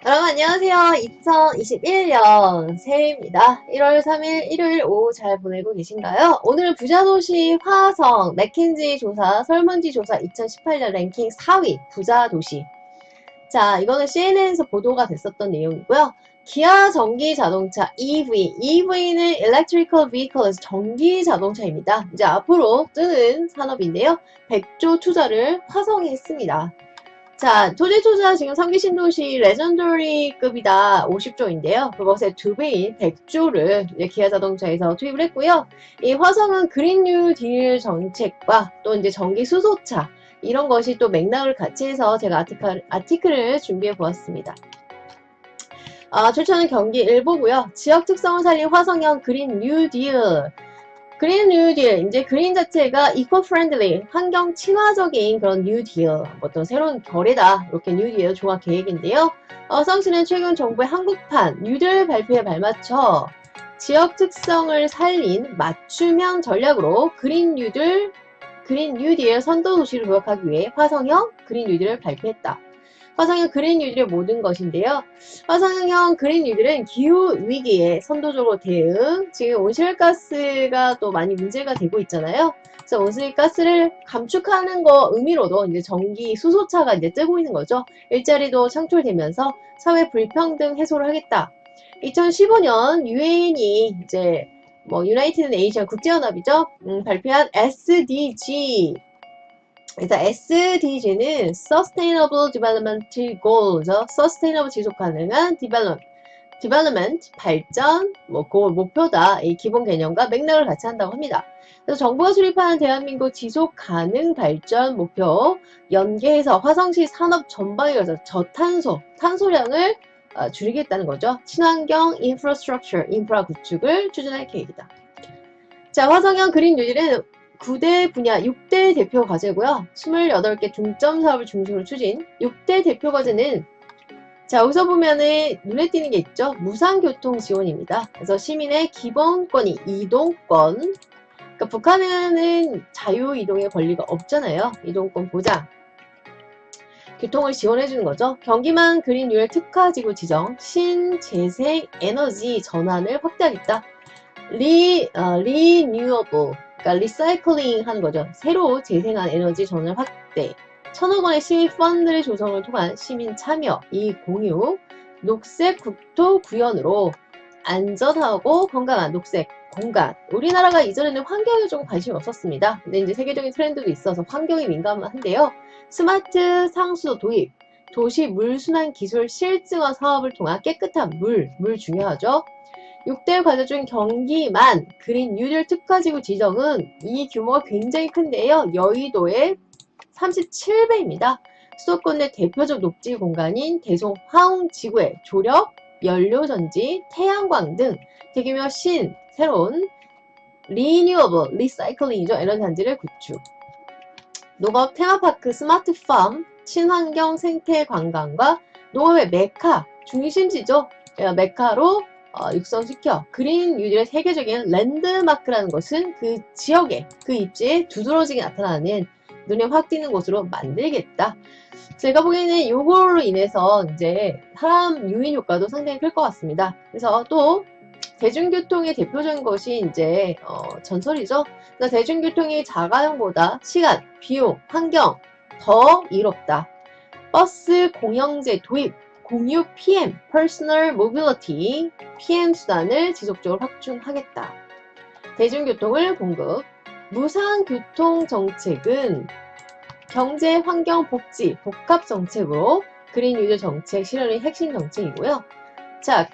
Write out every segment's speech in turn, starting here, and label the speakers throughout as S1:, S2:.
S1: 여러분 안녕하세요. 2021년 새해입니다. 1월 3일 일요일 오후 잘 보내고 계신가요? 오늘은 부자도시 화성 맥킨지 조사 설문지 조사 2018년 랭킹 4위 부자도시. 자, 이거는 CNN에서 보도가 됐었던 내용이고요. 기아 전기 자동차 EV, EV는 Electrical Vehicle에서 전기 자동차입니다. 이제 앞으로 뜨는 산업인데요. 100조 투자를 화성에 했습니다. 자, 토지 투자 지금 3기 신도시 레전더리급이다 50조인데요. 그것의 2배인 100조를 이제 기아 자동차에서 투입을 했고요. 이 화성은 그린 뉴 딜 정책과 또 이제 전기 수소차 이런 것이 또 맥락을 같이 해서 제가 아티클을 준비해 보았습니다. 출처는 경기 일보고요. 지역 특성을 살린 화성형 그린 뉴 딜. 그린 뉴딜, 이제 그린 자체가 eco-friendly, 환경 친화적인 그런 뉴딜, 어떤 새로운 결이다. 이렇게 뉴딜 종합 계획인데요. 성시는 최근 정부의 한국판 뉴딜 발표에 발맞춰 지역 특성을 살린 맞춤형 전략으로 그린 뉴딜 선도 도시를 도약하기 위해 화성형 그린 뉴딜을 발표했다. 화성형 그린 뉴딜의 모든 것인데요. 화성형 그린 뉴딜은 기후위기에 선도적으로 대응, 지금 온실가스가 또 많이 문제가 되고 있잖아요. 그래서 온실가스를 감축하는 거 의미로도 이제 전기 수소차가 이제 뜨고 있는 거죠. 일자리도 창출되면서 사회 불평등 해소를 하겠다. 2015년 유엔이 이제 유나이티드 네이션 국제연합이죠. 발표한 SDG 그래서 SDG는 Sustainable Development Goals죠. Sustainable 지속 가능한 Development 발전 목표다. 이 기본 개념과 맥락을 같이 한다고 합니다. 그래서 정부가 수립하는 대한민국 지속 가능 발전 목표 연계해서 화성시 산업 전방에 가서 저탄소 탄소량을 줄이겠다는 거죠. 친환경 인프라 구축을 추진할 계획이다. 자, 화성형 그린 뉴딜은 9대 분야 6대 대표 과제고요. 28개 중점 사업을 중심으로 추진. 6대 대표 과제는 자, 여기서 보면은 눈에 띄는 게 있죠. 무상교통 지원입니다. 그래서 시민의 기본권이 이동권. 그러니까 북한에는 자유이동의 권리가 없잖아요. 이동권 보장. 교통을 지원해주는 거죠. 경기만 그린 뉴딜 특화지구 지정, 신재생 에너지 전환을 확대하겠다. 리뉴어블, 그러니까 리사이클링 하는 거죠. 새로 재생한 에너지 전환 확대. 1,000억 원의 시민 펀드를 조성을 통한 시민 참여, 이익 공유, 녹색 국토 구현으로 안전하고 건강한 녹색 공간. 우리나라가 이전에는 환경에 조금 관심이 없었습니다. 근데 이제 세계적인 트렌드도 있어서 환경에 민감한데요. 스마트 상수도 도입, 도시 물순환 기술 실증화 사업을 통한 깨끗한 물 중요하죠. 6대 과제 중 경기만 그린 뉴딜 특화지구 지정은 이 규모가 굉장히 큰데요. 여의도의 37배입니다. 수도권 내 대표적 녹지 공간인 대송 화웅지구의 조력, 연료전지, 태양광 등 대규모 새로운 리뉴어블, 리사이클링이죠. 에너지 단지를 구축. 농업 테마파크 스마트팜, 친환경 생태 관광과 농업의 메카, 중심지죠. 메카로 육성시켜 그린 뉴딜의 세계적인 랜드마크라는 것은 그 지역에 그 입지에 두드러지게 나타나는 눈에 확 띄는 곳으로 만들겠다. 제가 보기에는 이걸로 인해서 이제 사람 유인 효과도 상당히 클 것 같습니다. 그래서 또 대중교통의 대표적인 것이 이제 전설이죠. 그러니까 대중교통이 자가용보다 시간, 비용, 환경 더 이롭다. 버스 공영제 도입, 공유 PM, Personal Mobility, PM 수단을 지속적으로 확충하겠다. 대중교통을 공급, 무상교통정책은 경제, 환경, 복지, 복합 정책으로 그린 뉴딜 정책 실현의 핵심 정책이고요. 자,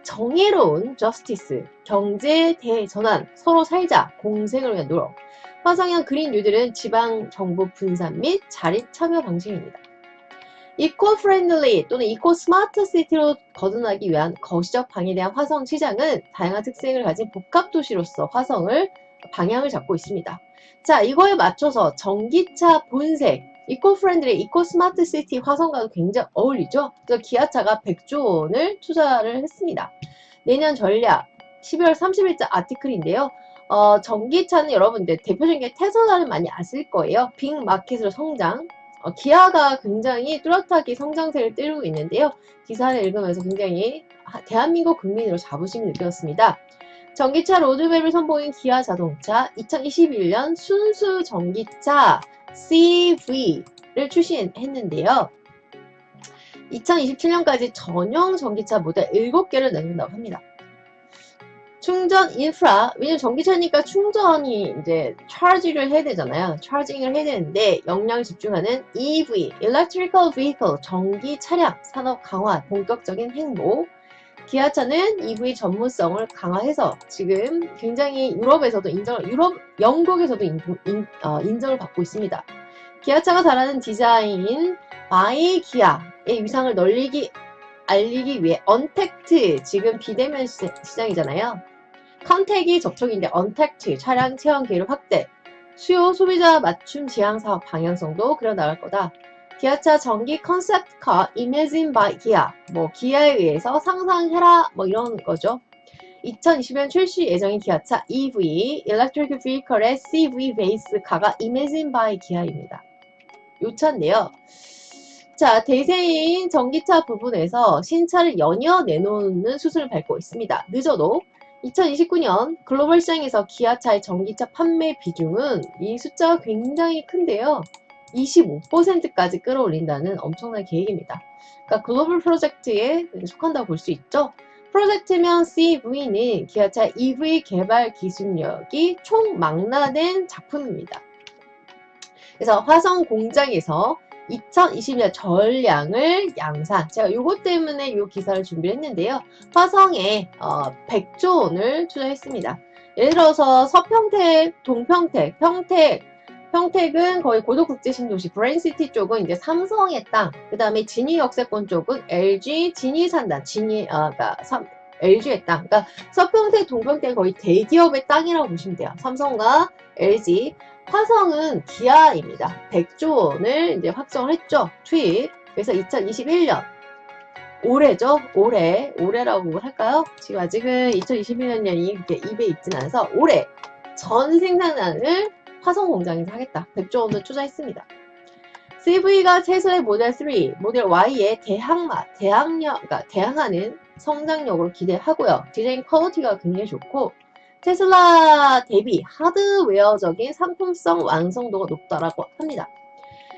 S1: 정의로운 저스티스, 경제 대전환, 서로 살자, 공생을 위한 노력. 화성형 그린 뉴딜은 지방 정부 분산 및 자립 참여 방식입니다. 이코-프렌들리 또는 이코-스마트 시티로 거듭나기 위한 거시적 방에 대한 화성 시장은 다양한 특색을 가진 복합도시로서 화성을 방향을 잡고 있습니다. 자, 이거에 맞춰서 전기차 본색, 이코-프렌들리, 이코-스마트 시티 화성과도 굉장히 어울리죠. 그래서 기아차가 100조 원을 투자를 했습니다. 내년 전략 12월 30일자 아티클인데요. 전기차는 여러분들 대표적인 게 테슬라는 많이 아실 거예요. 빅마켓으로 성장. 기아가 굉장히 뚜렷하게 성장세를 띠고 있는데요. 기사를 읽으면서 굉장히 대한민국 국민으로 자부심이 느꼈습니다. 전기차 로드맵을 선보인 기아 자동차 2021년 순수 전기차 CV를 출시했는데요. 2027년까지 전용 전기차 모델 7개를 내놓는다고 합니다. 충전 인프라, 왜냐면 전기차니까 충전이 이제 차지를 해야 되잖아요. 차징을 해야 되는데 역량을 집중하는 EV, Electrical Vehicle, 전기 차량 산업 강화, 본격적인 행보. 기아차는 EV 전문성을 강화해서 지금 굉장히 유럽에서도 영국에서도 인정을 받고 있습니다. 기아차가 잘하는 디자인, 마이 기아의 위상을 알리기 위해 언택트, 지금 비대면 시장이잖아요. 컨택이 접촉인데 언택트, 차량 체험 기회를 확대, 수요 소비자 맞춤 지향 사업 방향성도 그려 나갈 거다. 기아차 전기 컨셉카 Imagine by Kia, 기아에 의해서 상상해라 이런 거죠. 2020년 출시 예정인 기아차 EV, Electric Vehicle의 CV 베이스 카가 Imagine by Kia입니다. 요 차인데요. 자, 대세인 전기차 부분에서 신차를 연이어 내놓는 수순을 밟고 있습니다. 늦어도 2029년 글로벌 시장에서 기아차의 전기차 판매 비중은 이 숫자가 굉장히 큰데요. 25%까지 끌어올린다는 엄청난 계획입니다. 그러니까 글로벌 프로젝트에 속한다고 볼 수 있죠. 프로젝트명 CV는 기아차 EV 개발 기술력이 총망라된 작품입니다. 그래서 화성 공장에서 2020년 전량을 양산. 제가 요것 때문에 요 기사를 준비를 했는데요. 화성에 100조 원을 투자했습니다. 예를 들어서 서평택, 동평택, 평택은 거의 고도국제신도시 브레인시티 쪽은 이제 삼성의 땅, 그 다음에 진이 역세권 쪽은 LG 진이산단, 그러니까 LG의 땅. 그러니까 서평택, 동평택 거의 대기업의 땅이라고 보시면 돼요. 삼성과 LG. 화성은 기아입니다. 100조 원을 이제 확정을 했죠. 투입. 그래서 2021년 올해죠. 올해라고 할까요? 지금 아직은 2021년이 그렇게 입에 있진 않아서 올해 전 생산량을 화성 공장에서 하겠다. 100조 원을 투자했습니다. CV가 테슬라의 모델 3, 모델 Y의 대항하는 성장력으로 기대하고요. 디자인 퀄리티가 굉장히 좋고 테슬라 대비 하드웨어적인 상품성 완성도가 높다라고 합니다.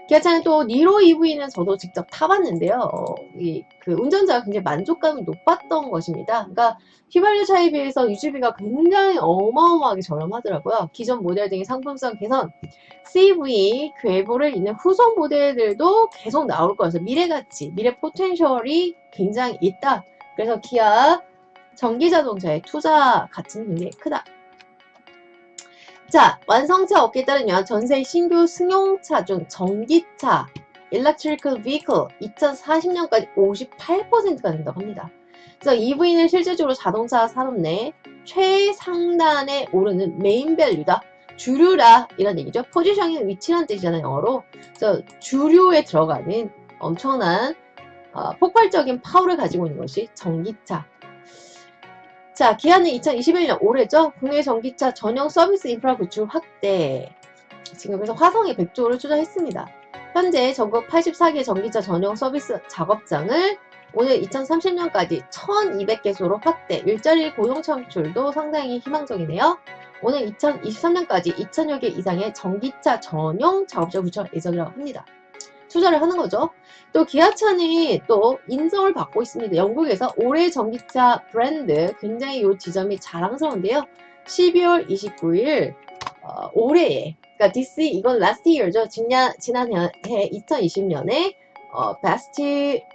S1: 기아차는 또 니로 EV는 저도 직접 타봤는데요. 그 운전자가 굉장히 만족감이 높았던 것입니다. 그러니까 휘발유 차에 비해서 유지비가 굉장히 어마어마하게 저렴하더라고요. 기존 모델 등의 상품성 개선, CV 궤보를 잇는 후속 모델들도 계속 나올 거여서 미래 포텐셜이 굉장히 있다. 그래서 기아 전기자동차의 투자 가치는 굉장히 크다. 자, 완성차 업계에 따르면 전세 신규 승용차 중 전기차 Electrical Vehicle 2040년까지 58%가 된다고 합니다. 그래서 EV는 실질적으로 자동차 산업 내 최상단에 오르는 메인 밸류다. 주류라 이런 얘기죠. 포지션의 위치란 뜻이잖아요, 영어로. 그래서 주류에 들어가는 엄청난 폭발적인 파워를 가지고 있는 것이 전기차. 자, 기아는 2021년 올해죠. 국내 전기차 전용 서비스 인프라 구축 확대. 지금 그래서 화성에 100조를 투자했습니다. 현재 전국 84개 전기차 전용 서비스 작업장을 오늘 2030년까지 1200개소로 확대. 일자리 고용 창출도 상당히 희망적이네요. 오늘 2023년까지 2000여 개 이상의 전기차 전용 작업장 구축 예정이라고 합니다. 투자를 하는 거죠. 또 기아차는 또 인정을 받고 있습니다. 영국에서 올해 전기차 브랜드, 굉장히 이 지점이 자랑스러운데요. 12월 29일 올해에, 그러니까 이건 last year죠. 지난해 2020년에 best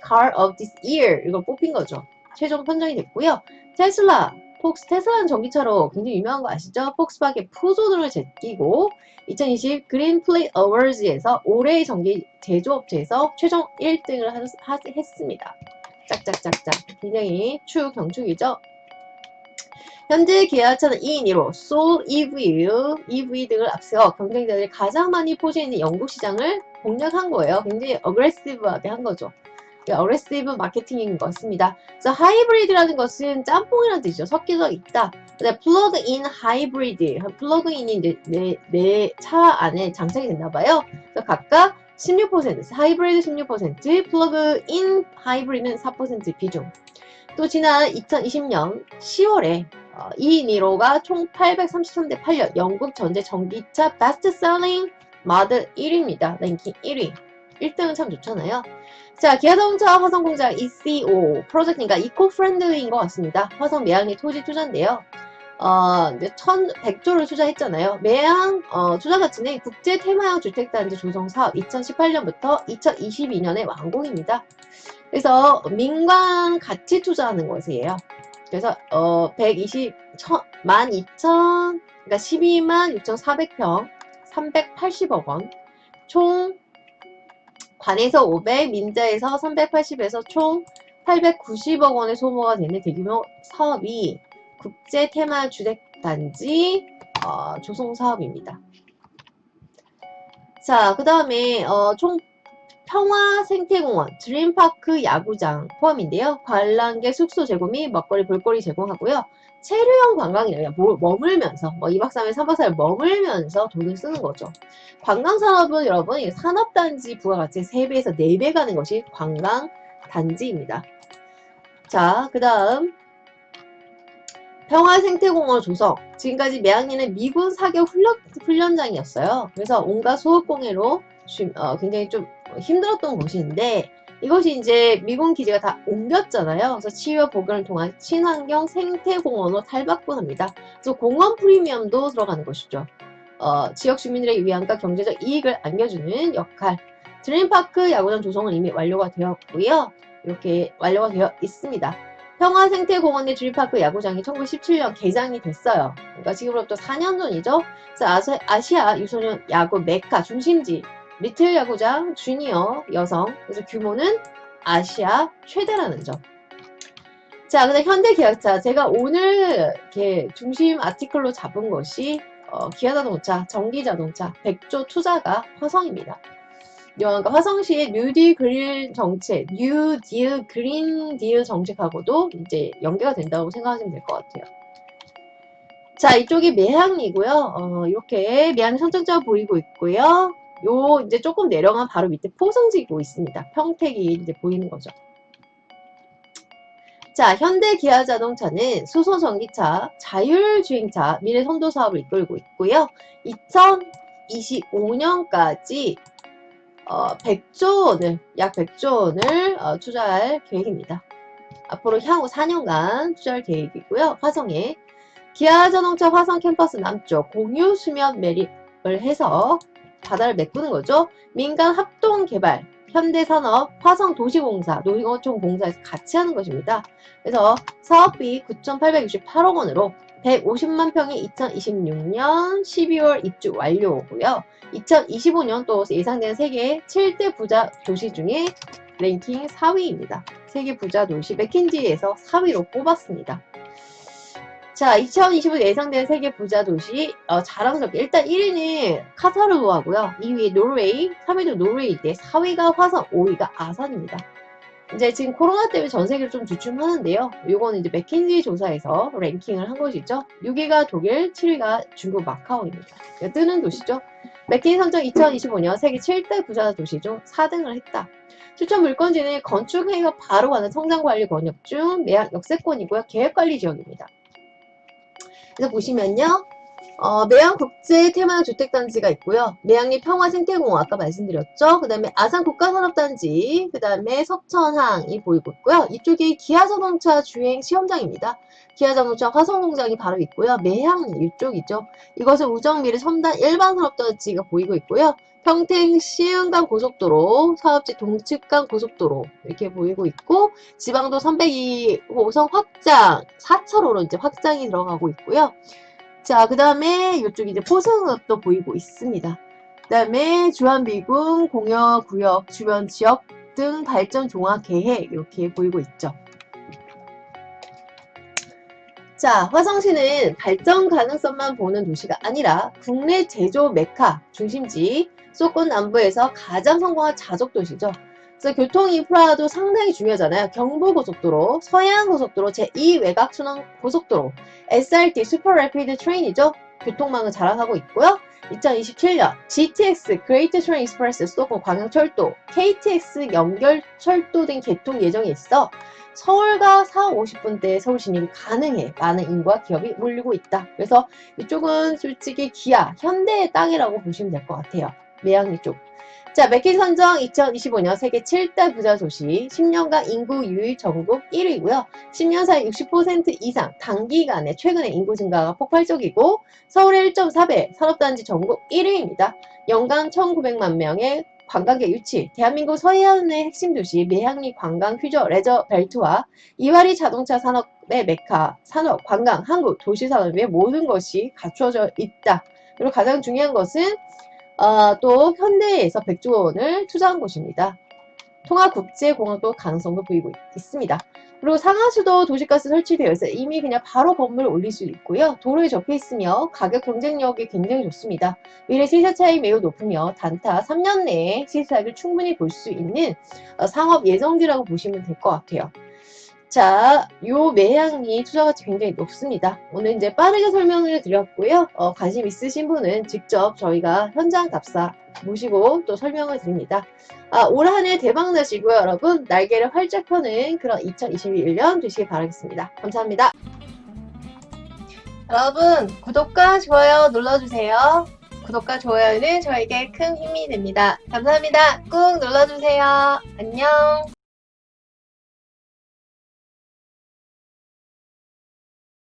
S1: car of this year 이걸 뽑힌 거죠. 최종 선정이 됐고요. 테슬라는 전기차로 굉장히 유명한 거 아시죠? 폭스바겐 푸조 등을 제끼고 2020 그린 플레이트 어워즈에서 올해의 전기 제조업체에서 최종 1등을 했습니다. 짝짝짝짝. 굉장히 추경축이죠. 현재 기아차는 2인 1호, 소울 EV 등을 앞세워 경쟁자들이 가장 많이 포진해 있는 영국 시장을 공략한 거예요. 굉장히 어그레시브하게 한 거죠. 어그레시브 마케팅인 것 같습니다. 그래서 하이브리드라는 것은 짬뽕이라는 뜻이죠. 섞여져 있다. 플러그인 하이브리드, 플러그인이 내 차 안에 장착이 됐나 봐요. 그래서 각각 16%, 하이브리드 16%, 플러그인 하이브리드는 4% 비중. 또 지난 2020년 10월에 2인 1호가 총 833대 팔려 영국 전체 전기차 베스트셀링 모델 1위입니다. 랭킹 1위. 1등은 참 좋잖아요. 자, 기아자동차 화성공장 ECO 프로젝트니까 이코프렌들리인 것 같습니다. 화성 매양리 토지 투자인데요. 이제 1,100조를 투자했잖아요. 매양 투자 가치는 국제 테마형 주택단지 조성 사업 2018년부터 2022년에 완공입니다. 그래서 민간 가치 투자하는 것이에요. 그래서 12,000, 그러니까 12만 6,400평 380억 원, 총 관에서 500, 민자에서 380에서 총 890억 원의 소모가 되는 대규모 사업이 국제 테마 주택단지 조성 사업입니다. 자, 그 다음에 총 평화 생태공원, 드림파크 야구장 포함인데요. 관람객 숙소 제공 및 먹거리, 볼거리 제공하고요. 체류형 관광이에요. 머물면서 2박 3일, 3박 4일 머물면서 돈을 쓰는 거죠. 관광산업은 여러분 산업단지 부가가치 3배에서 4배 가는 것이 관광단지입니다. 자, 그 다음 평화생태공원 조성. 지금까지 매양리는 미군 사격 훈련장이었어요. 그래서 온갖 소극공해로 굉장히 좀 힘들었던 곳인데 이것이 이제 미군 기지가 다 옮겼잖아요. 그래서 치유와 보건을 통한 친환경 생태공원으로 탈바꿈합니다. 그래서 공원 프리미엄도 들어가는 것이죠. 지역 주민들의 위안과 경제적 이익을 안겨주는 역할. 드림파크 야구장 조성은 이미 완료가 되었고요. 이렇게 완료가 되어 있습니다. 평화생태공원 내 드림파크 야구장이 1917년 개장이 됐어요. 그러니까 지금으로부터 4년 전이죠. 그래서 아시아 유소년 야구 메카 중심지 리틀 야구장 주니어 여성. 그래서 규모는 아시아 최대라는 점. 자, 근데 현대기아차 제가 오늘 이렇게 중심 아티클로 잡은 것이 기아자동차, 전기자동차 100조 투자가 화성입니다. 그러니까 화성시의 뉴딜 그린 정책, 뉴딜 그린 딜 정책하고도 이제 연계가 된다고 생각하시면 될 것 같아요. 자, 이쪽이 매향이고요. 이렇게 매향 선정자 보이고 있고요. 요 이제 조금 내려가면 바로 밑에 포승지고 있습니다. 평택이 이제 보이는 거죠. 자, 현대 기아자동차는 수소 전기차, 자율주행차 미래 선도 사업을 이끌고 있고요. 2025년까지 100조 원을, 약 100조 원을 투자할 계획입니다. 앞으로 향후 4년간 투자할 계획이고요. 화성에 기아자동차 화성 캠퍼스 남쪽 공유 수면 매립을 해서 바다를 메꾸는 거죠. 민간 합동 개발, 현대산업, 화성도시공사, 농어촌공사에서 같이 하는 것입니다. 그래서 사업비 9,868억 원으로 150만 평이 2026년 12월 입주 완료고요. 2025년 또 예상되는 세계 7대 부자 도시 중에 랭킹 4위입니다. 세계 부자 도시 맥킨지에서 4위로 뽑았습니다. 자, 2025년 예상되는 세계 부자 도시 자랑스럽게 일단 1위는 카타르도 하고요. 2위 노르웨이, 3위도 노르웨이인데 4위가 화성, 5위가 아산입니다. 이제 지금 코로나 때문에 전 세계를 좀 주춤하는데요. 요거는 이제 맥킨지 조사에서 랭킹을 한 것이죠. 6위가 독일, 7위가 중국 마카오입니다. 뜨는 도시죠. 맥킨지 선정 2025년 세계 7대 부자 도시 중 4등을 했다. 추천 물건지는 건축행위가 바로 가는 성장관리 권역 중 매양 역세권이고요. 계획관리 지역입니다. 그래서 보시면요. 매양 국제 테마형 주택단지가 있고요. 매양리 평화생태공원 아까 말씀드렸죠. 그 다음에 아산 국가산업단지, 그 다음에 석천항이 보이고 있고요. 이쪽이 기아자동차 주행 시험장입니다. 기아자동차 화성공장이 바로 있고요. 매양리 이쪽이죠. 이것은 우정미래 첨단 일반산업단지가 보이고 있고요. 평택 시흥간 고속도로, 사업지 동측간 고속도로 이렇게 보이고 있고 지방도 302호선 확장 4차로로 이제 확장이 들어가고 있고요. 자, 그 다음에 이쪽이 이제 포승읍도 보이고 있습니다. 그 다음에 주한미군 공여구역 주변 지역 등 발전 종합 계획 이렇게 보이고 있죠. 자, 화성시는 발전 가능성만 보는 도시가 아니라 국내 제조 메카 중심지, 수도권 남부에서 가장 성공한 자족 도시죠. 그래서 교통 인프라도 상당히 중요하잖아요. 경부고속도로, 서해안고속도로, 제2 외곽순환 고속도로, SRT 슈퍼 래피드 트레인이죠. 교통망을 자랑하고 있고요. 2027년 GTX Great Train Express 수도권 광양철도, KTX 연결철도 등 개통 예정에 있어 서울과 4, 50분대 서울 진입이 가능해. 많은 인구와 기업이 몰리고 있다. 그래서 이쪽은 솔직히 기아, 현대의 땅이라고 보시면 될 것 같아요. 매양리 쪽. 자, 매킬 선정 2025년 세계 7대 부자 도시, 10년간 인구 유입 전국 1위고요. 10년 사이 60% 이상 단기간에 최근에 인구 증가가 폭발적이고 서울의 1.4배, 산업단지 전국 1위입니다. 연간 1,900만 명의 관광객 유치, 대한민국 서해안의 핵심 도시 매향리 관광 휴저 레저 벨트와 이화리 자동차 산업의 메카, 산업, 관광, 항구, 도시 산업의 모든 것이 갖추어져 있다. 그리고 가장 중요한 것은 또 현대에서 100조 원을 투자한 곳입니다. 통합국제공항도 가능성도 보이고 있습니다. 그리고 상하수도 도시가스 설치되어 있어요. 이미 그냥 바로 건물을 올릴 수 있고요. 도로에 접해 있으며 가격 경쟁력이 굉장히 좋습니다. 미래 시세 차익 매우 높으며 단타 3년 내에 시세 차익을 충분히 볼 수 있는 상업 예정지라고 보시면 될 것 같아요. 자, 요 매향이 투자 가치 굉장히 높습니다. 오늘 이제 빠르게 설명을 드렸고요. 관심 있으신 분은 직접 저희가 현장 답사 모시고 또 설명을 드립니다. 올 한 해 대박 나시고요, 여러분. 날개를 활짝 펴는 그런 2021년 되시길 바라겠습니다. 감사합니다. 여러분, 구독과 좋아요 눌러주세요. 구독과 좋아요는 저에게 큰 힘이 됩니다. 감사합니다. 꾹 눌러주세요. 안녕.